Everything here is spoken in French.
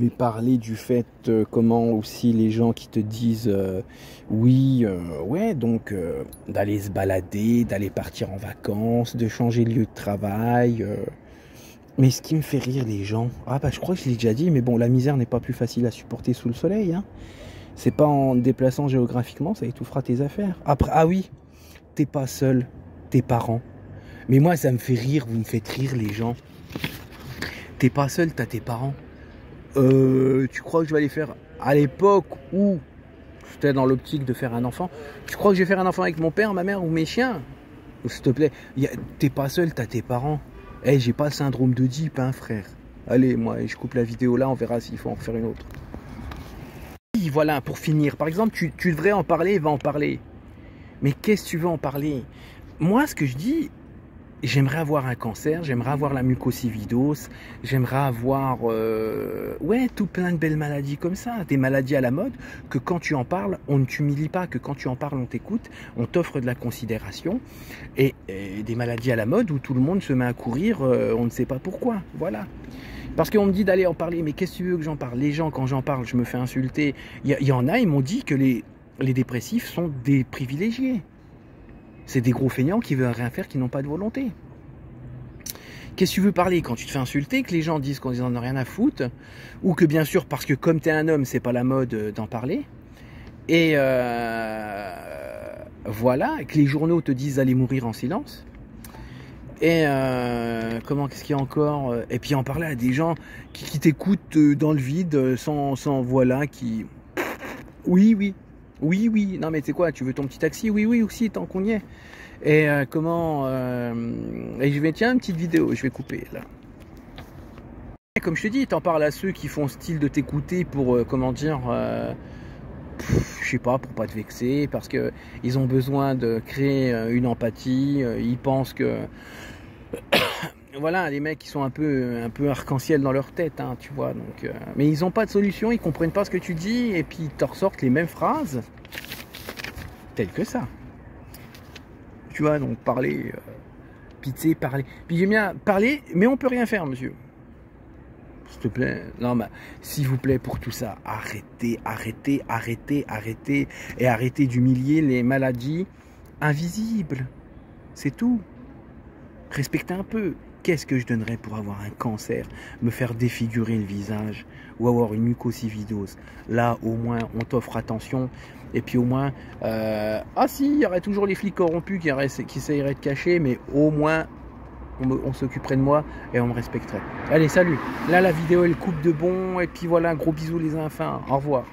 m'avais parlé du fait comment aussi les gens qui te disent oui, ouais, donc d'aller se balader, d'aller partir en vacances, de changer de lieu de travail. Mais ce qui me fait rire les gens, ah bah je crois que je l'ai déjà dit, mais bon, la misère n'est pas plus facile à supporter sous le soleil, hein. C'est pas en te déplaçant géographiquement, ça étouffera tes affaires. Après, ah oui, t'es pas seul, tes parents. Mais moi ça me fait rire, vous me faites rire les gens. T'es pas seul, t'as tes parents. Tu crois que je vais aller faire, à l'époque où j'étais dans l'optique de faire un enfant, tu crois que je vais faire un enfant avec mon père, ma mère ou mes chiens? S'il te plaît, t'es pas seul, t'as tes parents. Eh, j'ai pas le syndrome de Deep, hein, frère. Allez, moi, je coupe la vidéo là, on verra s'il faut en refaire une autre. Oui, voilà, pour finir, par exemple, tu devrais en parler, va en parler. Mais qu'est-ce que tu veux en parler? Moi, ce que je dis, j'aimerais avoir un cancer, j'aimerais avoir la mucoviscidose, j'aimerais avoir ouais, tout plein de belles maladies comme ça, des maladies à la mode, que quand tu en parles, on ne t'humilie pas, que quand tu en parles, on t'écoute, on t'offre de la considération, et des maladies à la mode où tout le monde se met à courir, on ne sait pas pourquoi, voilà. Parce qu'on me dit d'aller en parler, mais qu'est-ce que tu veux que j'en parle? Les gens, quand j'en parle, je me fais insulter. Il y en a, ils m'ont dit que les dépressifs sont des privilégiés. C'est des gros feignants qui veulent rien faire, qui n'ont pas de volonté. Qu'est-ce que tu veux parler quand tu te fais insulter, que les gens disent qu'on n'en a rien à foutre, ou que bien sûr, parce que comme tu es un homme, c'est pas la mode d'en parler, et voilà, que les journaux te disent d'aller mourir en silence, et comment, qu'est-ce qu'il y a encore, et puis en parler à des gens qui t'écoutent dans le vide, sans voilà, qui... Oui, oui. Oui, oui, non mais tu sais quoi, tu veux ton petit taxi? Oui, oui, aussi, tant qu'on y est. Et comment... et je vais, tiens, une petite vidéo, je vais couper, là. Et comme je te dis, t'en parles à ceux qui font style de t'écouter pour, comment dire... je sais pas, pour pas te vexer, parce que ils ont besoin de créer une empathie, ils pensent que... Voilà, les mecs qui sont un peu arc-en-ciel dans leur tête, hein, tu vois. Donc, mais ils n'ont pas de solution, ils comprennent pas ce que tu dis, et puis ils te ressortent les mêmes phrases, telles que ça. Tu vois, donc parler, pitié, parler. Puis j'aime bien parler, mais on peut rien faire, monsieur. S'il te plaît, non, mais s'il vous plaît, pour tout ça, arrêtez, arrêtez, arrêtez, arrêtez, et arrêtez d'humilier les maladies invisibles. C'est tout. Respectez un peu. Qu'est-ce que je donnerais pour avoir un cancer, me faire défigurer le visage ou avoir une mucoviscidose? Là, au moins, on t'offre attention. Et puis au moins, ah si, il y aurait toujours les flics corrompus qui essaieraient de cacher, mais au moins, on s'occuperait de moi et on me respecterait. Allez, salut. Là, la vidéo, elle coupe de bon. Et puis voilà, un gros bisou les enfants. Au revoir.